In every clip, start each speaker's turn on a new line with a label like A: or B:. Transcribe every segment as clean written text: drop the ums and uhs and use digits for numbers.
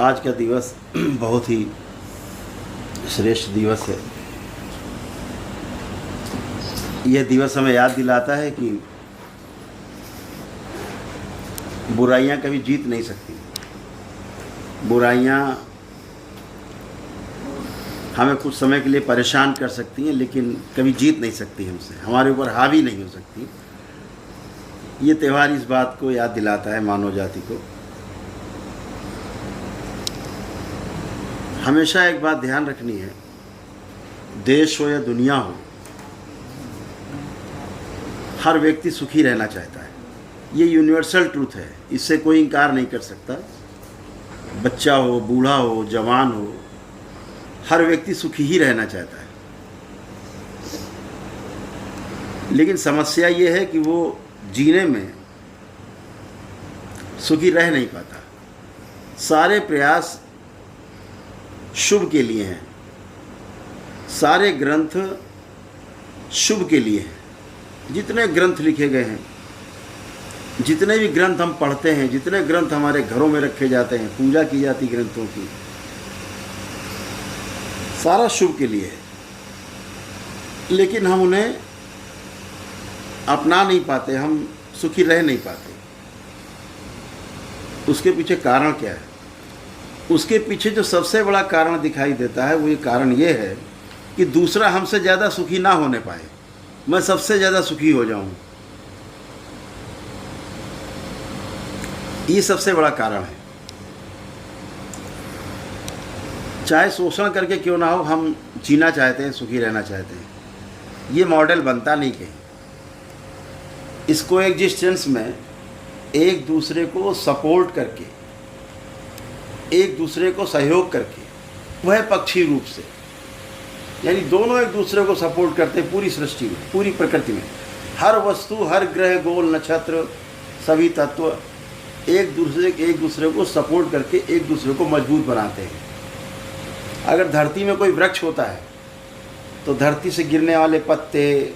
A: आज का दिवस बहुत ही श्रेष्ठ दिवस है। यह दिवस हमें याद दिलाता है कि बुराइयां कभी जीत नहीं सकती। बुराइयां हमें कुछ समय के लिए परेशान कर सकती हैं, लेकिन कभी जीत नहीं सकती हमसे, हमारे ऊपर हावी नहीं हो सकती। ये त्यौहार इस बात को याद दिलाता है मानव जाति को। हमेशा एक बात ध्यान रखनी है, देश हो या दुनिया हो, हर व्यक्ति सुखी रहना चाहता है। ये यूनिवर्सल ट्रूथ है, इससे कोई इनकार नहीं कर सकता। बच्चा हो, बूढ़ा हो, जवान हो, हर व्यक्ति सुखी ही रहना चाहता है। लेकिन समस्या ये है कि वो जीने में सुखी रह नहीं पाता। सारे प्रयास शुभ के लिए हैं, सारे ग्रंथ शुभ के लिए हैं। जितने ग्रंथ लिखे गए हैं, जितने भी ग्रंथ हम पढ़ते हैं, जितने ग्रंथ हमारे घरों में रखे जाते हैं, पूजा की जाती ग्रंथों की, सारा शुभ के लिए है। लेकिन हम उन्हें अपना नहीं पाते, हम सुखी रह नहीं पाते। उसके पीछे कारण क्या है? उसके पीछे जो सबसे बड़ा कारण दिखाई देता है, वो ये कारण ये है कि दूसरा हमसे ज़्यादा सुखी ना होने पाए, मैं सबसे ज़्यादा सुखी हो जाऊं। ये सबसे बड़ा कारण है। चाहे शोषण करके क्यों ना हो, हम जीना चाहते हैं, सुखी रहना चाहते हैं। ये मॉडल बनता नहीं कहीं। इसको एग्जिस्टेंस में एक दूसरे को सपोर्ट करके, एक दूसरे को सहयोग करके, वह पक्षी रूप से, यानी दोनों एक दूसरे को सपोर्ट करते हैं। पूरी सृष्टि में, पूरी प्रकृति में, हर वस्तु, हर ग्रह, गोल, नक्षत्र, सभी तत्व एक दूसरे को सपोर्ट करके एक दूसरे को मजबूत बनाते हैं। अगर धरती में कोई वृक्ष होता है तो धरती से गिरने वाले पत्ते,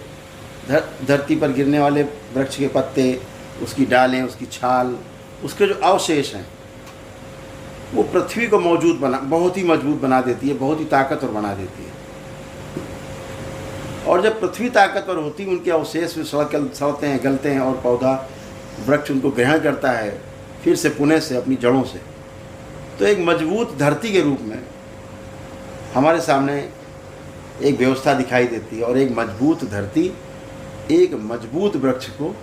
A: धरती पर गिरने वाले वृक्ष के पत्ते, उसकी डालें, उसकी छाल, उसके जो अवशेष हैं, वो पृथ्वी को बहुत ही मजबूत बना देती है, बहुत ही ताकतवर बना देती है। और जब पृथ्वी ताकतवर होती है, उनके अवशेष भी सड़ते हैं, गलते हैं, और पौधा, वृक्ष उनको ग्रहण करता है फिर से, पुनः से, अपनी जड़ों से। तो एक मजबूत धरती के रूप में हमारे सामने एक व्यवस्था दिखाई देती है, और एक मजबूत धरती एक मजबूत वृक्ष को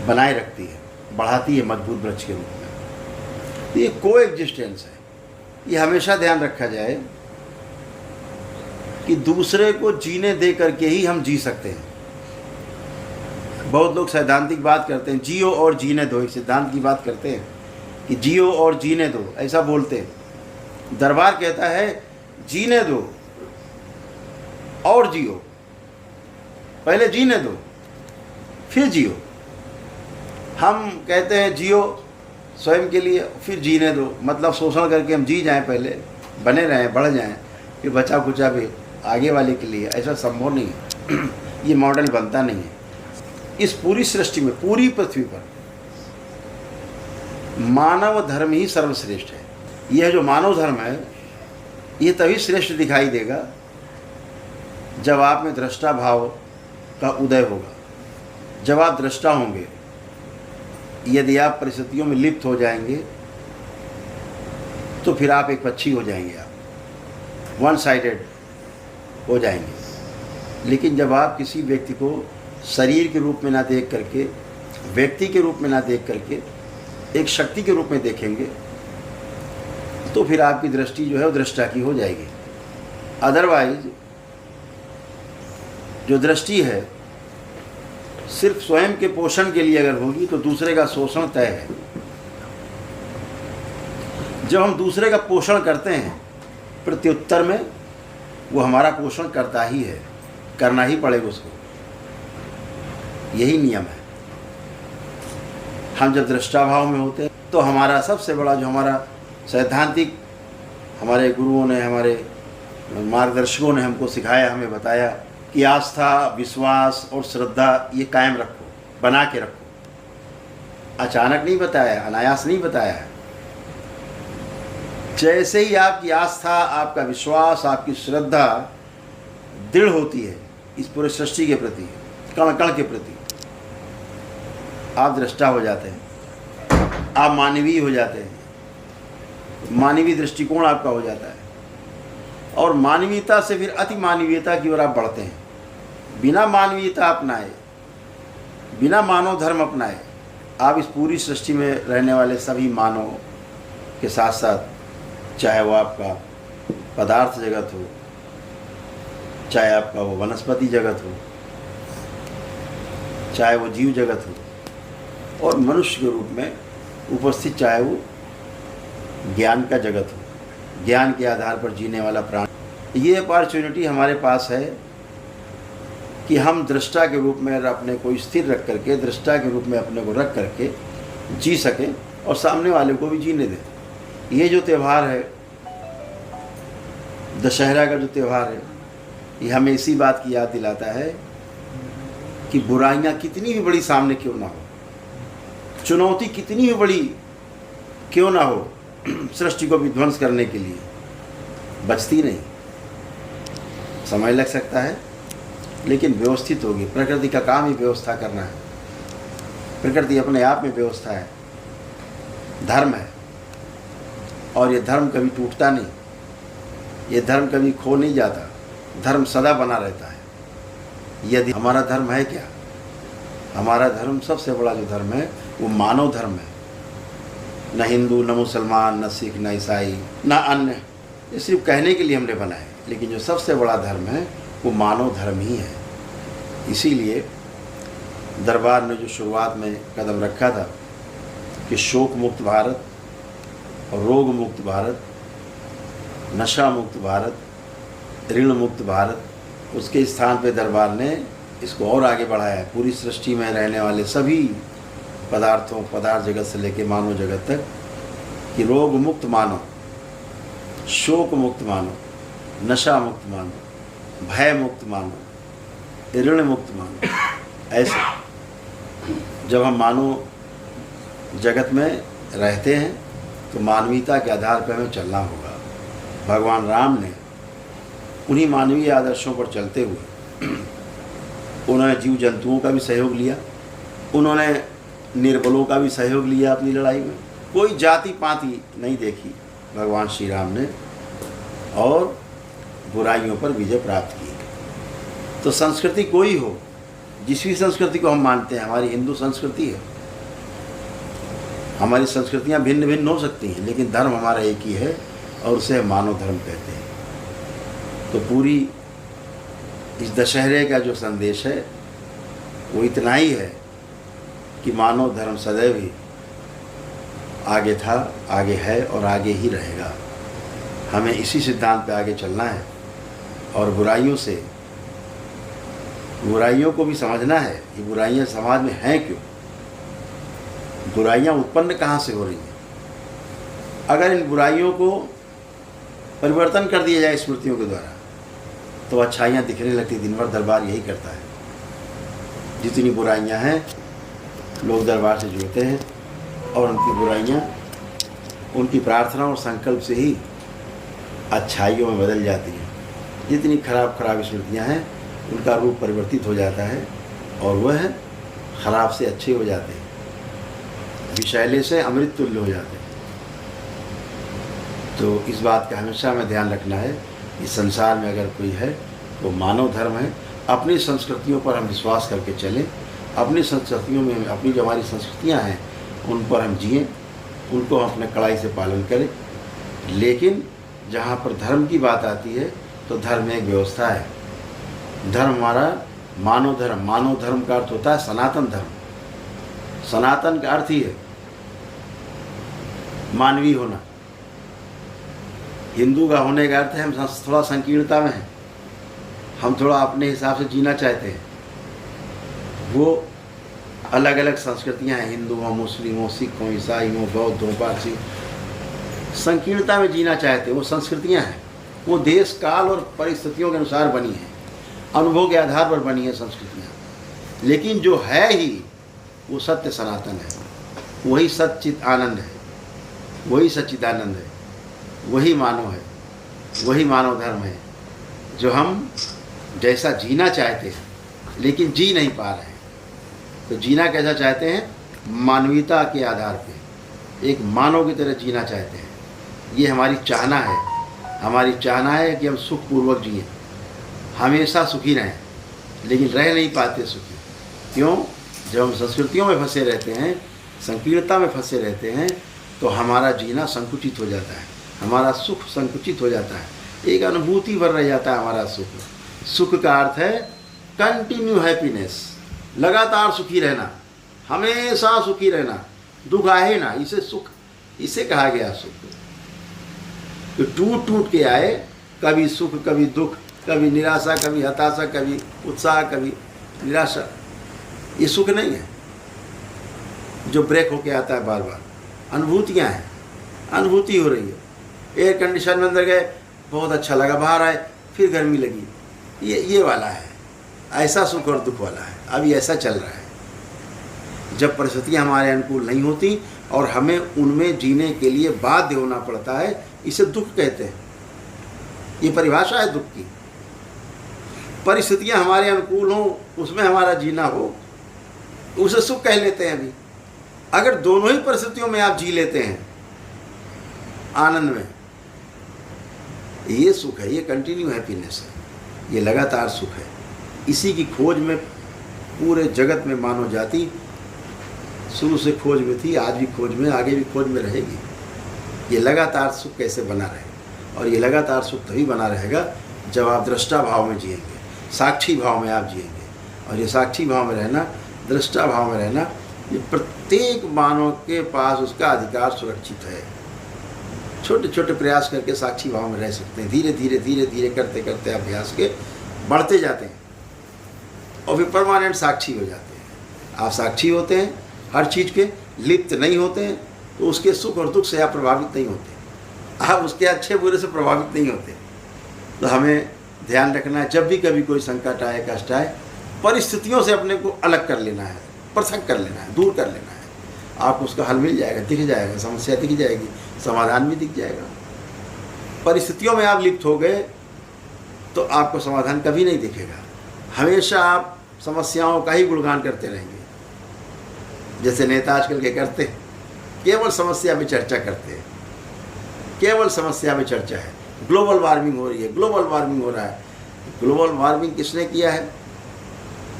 A: बनाए रखती है, बढ़ाती है मजबूत वृक्ष के रूप में। तो ये को एग्जिस्टेंस है। ये हमेशा ध्यान रखा जाए कि दूसरे को जीने दे करके ही हम जी सकते हैं। बहुत लोग सैद्धांतिक बात करते हैं, जियो और जीने दो, एक सिद्धांत की बात करते हैं कि जियो और जीने दो, ऐसा बोलते हैं। दरबार कहता है जीने दो और जियो, पहले जीने दो फिर जियो। हम कहते हैं जियो स्वयं के लिए, फिर जीने दो, मतलब शोषण करके हम जी जाएं, पहले बने रहें, बढ़ जाएं, फिर बचा कुचा भी आगे वाले के लिए। ऐसा संभव नहीं है। ये मॉडल बनता नहीं है। इस पूरी सृष्टि में, पूरी पृथ्वी पर मानव धर्म ही सर्वश्रेष्ठ है। यह जो मानव धर्म है, ये तभी श्रेष्ठ दिखाई देगा जब आप में दृष्टा भाव का उदय होगा, जब आप दृष्टा होंगे। यदि आप परिस्थितियों में लिप्त हो जाएंगे तो फिर आप एक पक्षी हो जाएंगे, आप वन साइडेड हो जाएंगे। लेकिन जब आप किसी व्यक्ति को शरीर के रूप में ना देख करके, व्यक्ति के रूप में ना देख करके, एक शक्ति के रूप में देखेंगे, तो फिर आपकी दृष्टि जो है वो दृष्टा की हो जाएगी। अदरवाइज जो दृष्टि है सिर्फ स्वयं के पोषण के लिए अगर होगी तो दूसरे का शोषण तय है। जब हम दूसरे का पोषण करते हैं, प्रत्युत्तर में वो हमारा पोषण करता ही है, करना ही पड़ेगा उसको। यही नियम है। हम जब दृष्टाभाव में होते हैं तो हमारा सबसे बड़ा, जो हमारा सैद्धांतिक हमारे गुरुओं ने, हमारे मार्गदर्शकों ने हमको सिखाया, हमें बताया कि आस्था, विश्वास और श्रद्धा ये कायम रखो, बना के रखो। अचानक नहीं बताया, अनायास नहीं बताया है। जैसे ही आपकी आस्था, आपका विश्वास, आपकी श्रद्धा दृढ़ होती है इस पूरे सृष्टि के प्रति, कण कण के प्रति, आप दृष्टा हो जाते हैं, आप मानवीय हो जाते हैं, मानवीय दृष्टिकोण आपका हो जाता है और मानवीयता से फिर अति मानवीयता की ओर आप बढ़ते हैं। बिना मानवीयता अपनाए, बिना मानव धर्म अपनाए आप इस पूरी सृष्टि में रहने वाले सभी मानव के साथ साथ, चाहे वो आपका पदार्थ जगत हो, चाहे आपका वो वनस्पति जगत हो, चाहे वो जीव जगत हो, और मनुष्य के रूप में उपस्थित चाहे वो ज्ञान का जगत हो, ज्ञान के आधार पर जीने वाला प्राणी, ये अपॉर्चुनिटी हमारे पास है कि हम दृष्टा के रूप में अपने को स्थिर रख करके, दृष्टा के रूप में अपने को रख करके जी सकें और सामने वाले को भी जीने दें। ये जो त्यौहार है, दशहरा का जो त्यौहार है, ये हमें इसी बात की याद दिलाता है कि बुराइयां कितनी भी बड़ी सामने क्यों ना हो, चुनौती कितनी भी बड़ी क्यों ना हो, सृष्टि को विध्वंस करने के लिए बचती नहीं। समय लग सकता है लेकिन व्यवस्थित होगी। प्रकृति का काम ही व्यवस्था करना है। प्रकृति अपने आप में व्यवस्था है, धर्म है, और ये धर्म कभी टूटता नहीं, ये धर्म कभी खो नहीं जाता, धर्म सदा बना रहता है। यदि हमारा धर्म है क्या, हमारा धर्म सबसे बड़ा जो धर्म है वो मानव धर्म है। न हिंदू, न मुसलमान, न सिख, न ईसाई, न अन्य, ये सिर्फ कहने के लिए हमने बनाए, लेकिन जो सबसे बड़ा धर्म है वो मानव धर्म ही है। इसीलिए दरबार ने जो शुरुआत में कदम रखा था कि शोक मुक्त भारत और रोग मुक्त भारत, नशा मुक्त भारत, ऋण मुक्त भारत, उसके स्थान पे दरबार ने इसको और आगे बढ़ाया है। पूरी सृष्टि में रहने वाले सभी पदार्थों, पदार्थ जगत से लेकर मानव जगत तक कि रोग मुक्त मानो, शोक मुक्त मानो, नशा मुक्त मानो, भय मुक्त मानो, ऋण मुक्त मानो। ऐसे जब हम मानव जगत में रहते हैं तो मानवीयता के आधार पर हमें चलना होगा। भगवान राम ने उन्हीं मानवीय आदर्शों पर चलते हुए उन्होंने जीव जंतुओं का भी सहयोग लिया, उन्होंने निर्बलों का भी सहयोग लिया अपनी लड़ाई में। कोई जाति पाति नहीं देखी भगवान श्री राम ने, और बुराइयों पर विजय प्राप्त की। तो संस्कृति कोई हो, जिस भी संस्कृति को हम मानते हैं, हमारी हिंदू संस्कृति है, हमारी संस्कृतियाँ भिन्न भिन्न हो सकती हैं, लेकिन धर्म हमारा एक ही है और उसे मानव धर्म कहते हैं। तो पूरी इस दशहरे का जो संदेश है वो इतना ही है कि मानव धर्म सदैव ही आगे था, आगे है और आगे ही रहेगा। हमें इसी सिद्धांत पे आगे चलना है और बुराइयों को भी समझना है कि बुराइयां समाज में हैं क्यों, बुराइयां उत्पन्न कहाँ से हो रही हैं। अगर इन बुराइयों को परिवर्तन कर दिया जाए स्मृतियों के द्वारा तो अच्छाइयाँ दिखने लगती। दिन भर दरबार यही करता है, जितनी बुराइयाँ हैं लोग दरबार से जुड़ते हैं और उनकी बुराइयाँ उनकी प्रार्थना और संकल्प से ही अच्छाइयों में बदल जाती हैं। जितनी खराब स्मृतियाँ हैं उनका रूप परिवर्तित हो जाता है और वह खराब से अच्छे हो जाते हैं, विषैले से अमृत तुल्य हो जाते हैं। तो इस बात का हमेशा हमें ध्यान रखना है कि संसार में अगर कोई है तो मानव धर्म है। अपनी संस्कृतियों पर हम विश्वास करके चलें, अपनी संस्कृतियों में अपनी जो हमारी संस्कृतियाँ हैं उन पर हम जिएँ, उनको हम अपने कड़ाई से पालन करें। लेकिन जहाँ पर धर्म की बात आती है तो धर्म एक व्यवस्था है। धर्म हमारा मानव धर्म का अर्थ होता है सनातन धर्म। सनातन का अर्थ ही है मानवीय होना। हिंदू का होने का अर्थ है हम थोड़ा संकीर्णता में हैं, हम थोड़ा अपने हिसाब से जीना चाहते हैं। वो अलग अलग संस्कृतियां हैं, हिंदू हो, मुस्लिम हो, सिख हो, ईसाई हो, बौद्ध हो, पारसी, संकीर्णता में जीना चाहते हैं। वो संस्कृतियां हैं, वो देश काल और परिस्थितियों के अनुसार बनी हैं, अनुभव के आधार पर बनी है संस्कृतियाँ। लेकिन जो है ही वो सत्य सनातन है, वही सच्चित आनंद है, वही सच्चिदानंद है, वही मानव है, वही मानव धर्म है जो हम जैसा जीना चाहते हैं लेकिन जी नहीं पा रहे हैं। तो जीना कैसा चाहते हैं? मानवीयता के आधार पे, एक मानव की तरह जीना चाहते हैं। ये हमारी चाहना है, हमारी चाहना है कि हम सुखपूर्वक जिएं, हमेशा सुखी रहें, लेकिन रह नहीं पाते सुखी। क्यों? जब हम संस्कृतियों में फंसे रहते हैं, संकीर्णता में फंसे रहते हैं, तो हमारा जीना संकुचित हो जाता है, हमारा सुख संकुचित हो जाता है, एक अनुभूति भर रह जाता है हमारा सुख। सुख का अर्थ है कंटिन्यू हैप्पीनेस, लगातार सुखी रहना, हमेशा सुखी रहना, दुख आए ना, इसे सुख, इसे कहा गया सुख। तो टूट टूट के आए, कभी सुख कभी दुख, कभी निराशा कभी हताशा, कभी उत्साह कभी निराशा, ये सुख नहीं है जो ब्रेक होके आता है बार बार। अनुभूतियाँ हैं, अनुभूति हो रही है। एयर कंडीशन में अंदर गए, बहुत अच्छा लगा, बाहर आए फिर गर्मी लगी, ये वाला है, ऐसा सुख और दुख वाला है। अभी ऐसा चल रहा है जब परिस्थितियाँ हमारे अनुकूल नहीं होती और हमें उनमें जीने के लिए बाध्य होना पड़ता है, इसे दुख कहते हैं। ये परिभाषा है दुख की। परिस्थितियाँ हमारे अनुकूल हों, उसमें हमारा जीना हो, उसे सुख कह लेते हैं। अभी अगर दोनों ही परिस्थितियों में आप जी लेते हैं आनंद में, ये सुख है, ये कंटिन्यू हैप्पीनेस है, ये लगातार सुख है। इसी की खोज में पूरे जगत में मानव जाति शुरू से खोज में थी, आज भी खोज में, आगे भी खोज में रहेगी। ये लगातार सुख कैसे बना रहे, और ये लगातार सुख तभी बना रहेगा जब आप दृष्टा भाव में जिएंगे, साक्षी भाव में आप जिएंगे। और ये साक्षी भाव में रहना, दृष्टा भाव में रहना, ये प्रत्येक मानव के पास उसका अधिकार सुरक्षित है। छोटे छोटे प्रयास करके साक्षी भाव में रह सकते हैं। धीरे धीरे धीरे धीरे करते करते अभ्यास के बढ़ते जाते हैं और फिर परमानेंट साक्षी हो जाते हैं। आप साक्षी होते हैं हर चीज़ के, लिप्त नहीं होते हैं, तो उसके सुख और दुख से आप प्रभावित नहीं होते, आप उसके अच्छे बुरे से प्रभावित नहीं होते। तो हमें ध्यान रखना है, जब भी कभी कोई संकट आए, कष्ट आए, परिस्थितियों से अपने को अलग कर लेना है, पृथक कर लेना है, दूर कर लेना है। आपको उसका हल मिल जाएगा, दिख जाएगा, समस्या दिख जाएगी, समाधान भी दिख जाएगा। परिस्थितियों में आप लिप्त हो गए तो आपको समाधान कभी नहीं दिखेगा, हमेशा आप समस्याओं का ही गुणगान करते रहेंगे। जैसे नेता आजकल के करते हैं, केवल समस्या पे चर्चा करते हैं, केवल समस्या पे चर्चा है। ग्लोबल वार्मिंग हो रही है, ग्लोबल वार्मिंग हो रहा है। ग्लोबल वार्मिंग किसने किया है?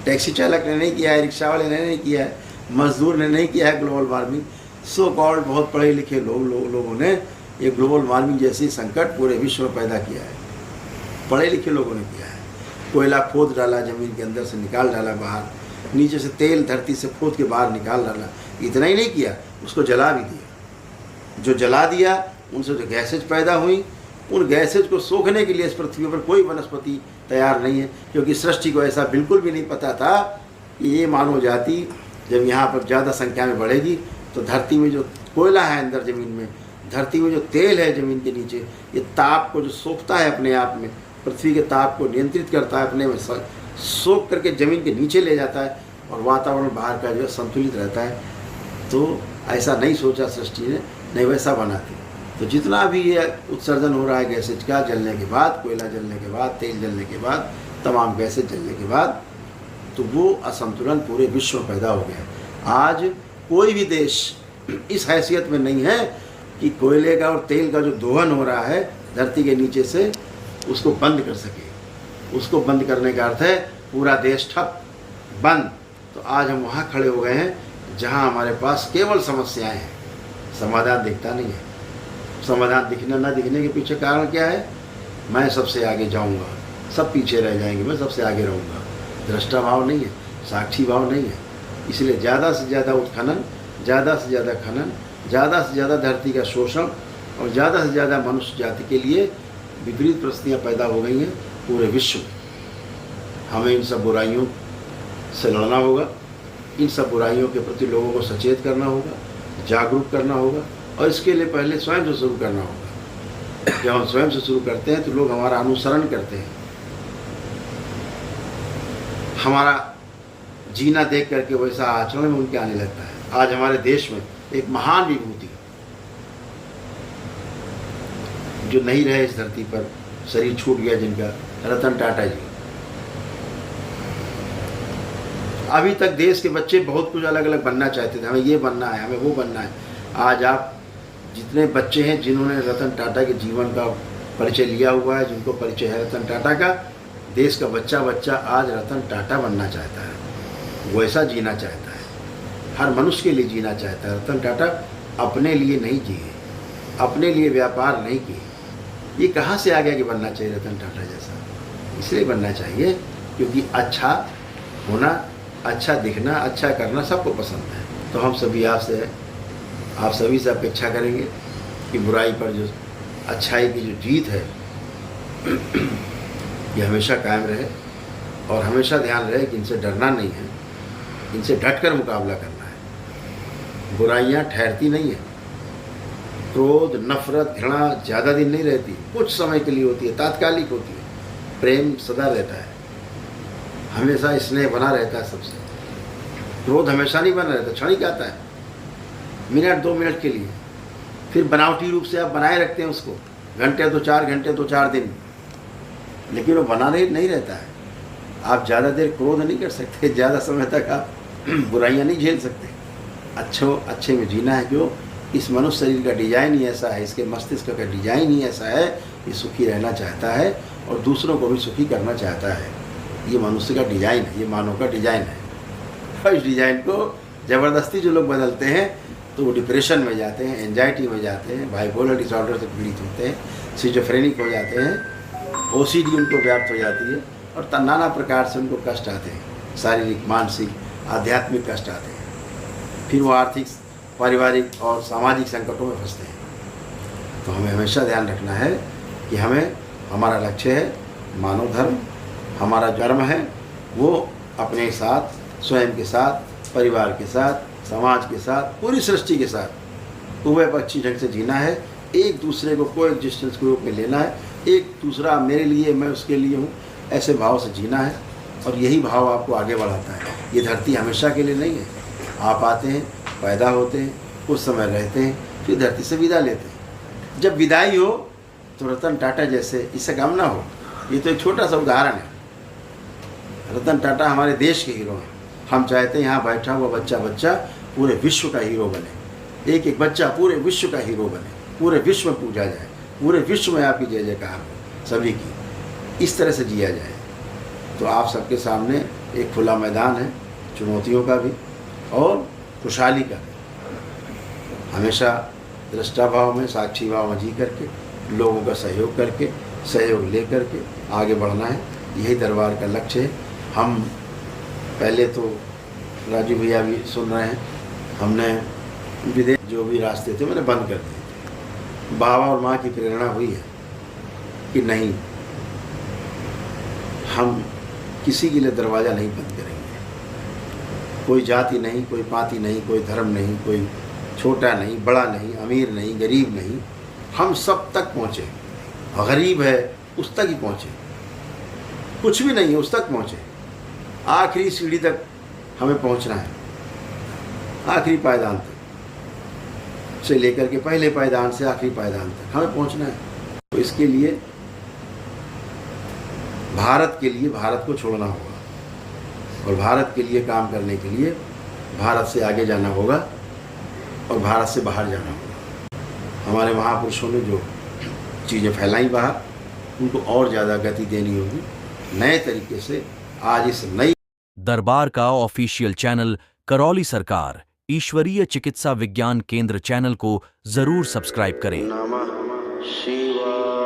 A: टैक्सी चालक ने नहीं किया है, रिक्शा वाले ने नहीं किया है, मजदूर ने नहीं किया है ग्लोबल वार्मिंग। सो कॉल्ड बहुत पढ़े लिखे लोगों ने ये ग्लोबल वार्मिंग जैसी संकट पूरे विश्व में पैदा किया है। पढ़े लिखे लोगों ने किया है। कोयला खोद डाला, ज़मीन के अंदर से निकाल डाला बाहर, नीचे से तेल धरती से खोद के बाहर निकाल डाला। इतना ही नहीं किया, उसको जला भी दिया। जो जला दिया, उनसे जो गैसेज पैदा हुई, उन गैसेज को सोखने के लिए इस पृथ्वी पर कोई वनस्पति तैयार नहीं है, क्योंकि सृष्टि को ऐसा बिल्कुल भी नहीं पता था कि ये मानव जाति जब यहाँ पर ज़्यादा संख्या में बढ़ेगी तो धरती में जो कोयला है अंदर ज़मीन में, धरती में जो तेल है ज़मीन के नीचे, ये ताप को जो सोखता है अपने आप में, पृथ्वी के ताप को नियंत्रित करता है, अपने में सोख करके ज़मीन के नीचे ले जाता है और वातावरण बाहर का जो है संतुलित रहता है। तो ऐसा नहीं सोचा सृष्टि ने, नहीं वैसा बनाती। तो जितना भी ये उत्सर्जन हो रहा है गैसेज का, जलने के बाद, कोयला जलने के बाद, तेल जलने के बाद, तमाम गैसेज जलने के बाद, तो वो असंतुलन पूरे विश्व में पैदा हो गया। आज कोई भी देश इस हैसियत में नहीं है कि कोयले का और तेल का जो दोहन हो रहा है धरती के नीचे से, उसको बंद कर सके। उसको बंद करने का अर्थ है पूरा देश ठप, बंद। तो आज हम वहाँ खड़े हो गए हैं जहाँ हमारे पास केवल समस्याएं हैं, समाधान दिखता नहीं है। समाधान दिखने ना दिखने के पीछे कारण क्या है? मैं सबसे आगे जाऊंगा, सब पीछे रह जाएंगे, मैं सबसे आगे रहूंगा। दृष्टा भाव नहीं है, साक्षी भाव नहीं है। इसलिए ज़्यादा से ज़्यादा उत्खनन, ज़्यादा से ज़्यादा खनन, ज़्यादा से ज़्यादा धरती का शोषण और ज़्यादा से ज़्यादा मनुष्य जाति के लिए विपरीत परिस्थितियाँ पैदा हो गई हैं पूरे विश्व में। हमें इन सब बुराइयों से लड़ना होगा, इन सब बुराइयों के प्रति लोगों को सचेत करना होगा, जागरूक करना होगा, और इसके लिए पहले स्वयं से शुरू करना होगा। जब हम स्वयं से शुरू करते हैं तो लोग हमारा अनुसरण करते हैं, हमारा जीना देख करके वैसा आचरण में उनके आने लगता है। आज हमारे देश में एक महान विभूति जो नहीं रहे इस धरती पर, शरीर छूट गया जिनका, रतन टाटा जी। अभी तक देश के बच्चे बहुत कुछ अलग अलग बनना चाहते थे, हमें ये बनना है, हमें वो बनना है। आज आप जितने बच्चे हैं जिन्होंने रतन टाटा के जीवन का परिचय लिया हुआ है, जिनको परिचय है रतन टाटा का, देश का बच्चा बच्चा आज रतन टाटा बनना चाहता है, वैसा जीना चाहता है, हर मनुष्य के लिए जीना चाहता है। रतन टाटा अपने लिए नहीं जिए, अपने लिए व्यापार नहीं किए। ये कहाँ से आ गया कि बनना चाहिए रतन टाटा जैसा? इसलिए बनना चाहिए क्योंकि अच्छा होना, अच्छा दिखना, अच्छा करना सबको पसंद है। तो हम सभी आप सभी से अपेक्षा करेंगे कि बुराई पर जो अच्छाई की जो जीत है ये हमेशा कायम रहे, और हमेशा ध्यान रहे कि इनसे डरना नहीं है, इनसे डटकर मुकाबला करना है। बुराइयाँ ठहरती नहीं है, क्रोध, नफरत, घृणा ज़्यादा दिन नहीं रहती, कुछ समय के लिए होती है, तात्कालिक होती है। प्रेम सदा रहता है, हमेशा स्नेह बना रहता है सबसे। क्रोध हमेशा नहीं बना रहता, क्षणिक आता है, मिनट 2 मिनट के लिए, फिर बनावटी रूप से आप बनाए रखते हैं उसको, घंटे 2-4 दिन, लेकिन वो बना नहीं रहता है। आप ज़्यादा देर क्रोध नहीं कर सकते, ज़्यादा समय तक आप बुराइयाँ नहीं झेल सकते। अच्छे में जीना है। क्यों? इस मनुष्य शरीर का डिजाइन ही ऐसा है, इसके मस्तिष्क का डिजाइन ही ऐसा है, ये सुखी रहना चाहता है और दूसरों को भी सुखी करना चाहता है। ये मनुष्य का डिजाइन है, ये मानव का डिजाइन है। और इस डिजाइन को ज़बरदस्ती जो लोग बदलते हैं तो वो डिप्रेशन में जाते हैं, एंजाइटी में जाते हैं, बाइपोलर डिसऑर्डर से पीड़ित होते हैं, सिजोफ्रेनिक हो जाते हैं, ओसीडी उनको व्याप्त हो जाती है और नाना प्रकार से उनको कष्ट आते हैं, शारीरिक, मानसिक, आध्यात्मिक कष्ट आते हैं। फिर वो आर्थिक, पारिवारिक और सामाजिक संकटों में फंसते हैं। तो हमें हमेशा ध्यान रखना है कि हमारा लक्ष्य है मानव धर्म, हमारा धर्म है वो अपने साथ, स्वयं के साथ, परिवार के साथ, समाज के साथ, पूरी सृष्टि के साथ उभयपक्षी ढंग से जीना है। एक दूसरे को कोएग्जिस्टेंस के रूप में लेना है, एक दूसरा मेरे लिए, मैं उसके लिए हूँ, ऐसे भाव से जीना है। और यही भाव आपको आगे बढ़ाता है। ये धरती हमेशा के लिए नहीं है। आप आते हैं, पैदा होते हैं, कुछ समय रहते हैं, फिर धरती से विदा लेते हैं। जब विदाई हो तो रतन टाटा जैसे, इससे कम ना हो। ये तो एक छोटा सा उदाहरण है। रतन टाटा हमारे देश के हीरो हैं। हम चाहते हैं यहाँ बैठा हुआ बच्चा पूरे विश्व का हीरो बने, एक बच्चा पूरे विश्व का हीरो बने, पूरे विश्व में पूजा जाए, पूरे विश्व में आपकी जय जयकार हो सभी की, इस तरह से जिया जाए। तो आप सबके सामने एक खुला मैदान है, चुनौतियों का भी और खुशहाली का भी। हमेशा दृष्टा भाव में, साक्षी भाव में जी करके, लोगों का सहयोग करके, सहयोग ले करके आगे बढ़ना है। यही दरबार का लक्ष्य है। हम पहले तो राजू भैया भी सुन रहे हैं, हमने विदेश जो भी रास्ते थे मैंने बंद कर दिए थे। बाबा और माँ की प्रेरणा हुई है कि नहीं, हम किसी के लिए दरवाज़ा नहीं बंद करेंगे। कोई जाति नहीं, कोई पाति नहीं, कोई धर्म नहीं, कोई छोटा नहीं, बड़ा नहीं, अमीर नहीं, गरीब नहीं, हम सब तक पहुँचे। गरीब है उस तक ही पहुँचे, कुछ भी नहीं है उस तक पहुँचे। आखिरी सीढ़ी तक हमें पहुँचना है, आखिरी पायदान तक से लेकर के पहले पायदान से आखिरी पायदान तक हमें पहुँचना है। तो इसके लिए भारत के लिए भारत को छोड़ना होगा, और भारत के लिए काम करने के लिए भारत से आगे जाना होगा और भारत से बाहर जाना होगा। हमारे महापुरुषों ने जो चीज़ें फैलाई बाहर, उनको और ज़्यादा गति देनी होगी। नए तरीके से आज इस नई
B: दरबार का ऑफिशियल चैनल करौली सरकार ईश्वरीय चिकित्सा विज्ञान केंद्र चैनल को जरूर सब्सक्राइब करें।
A: नमः शिवाय।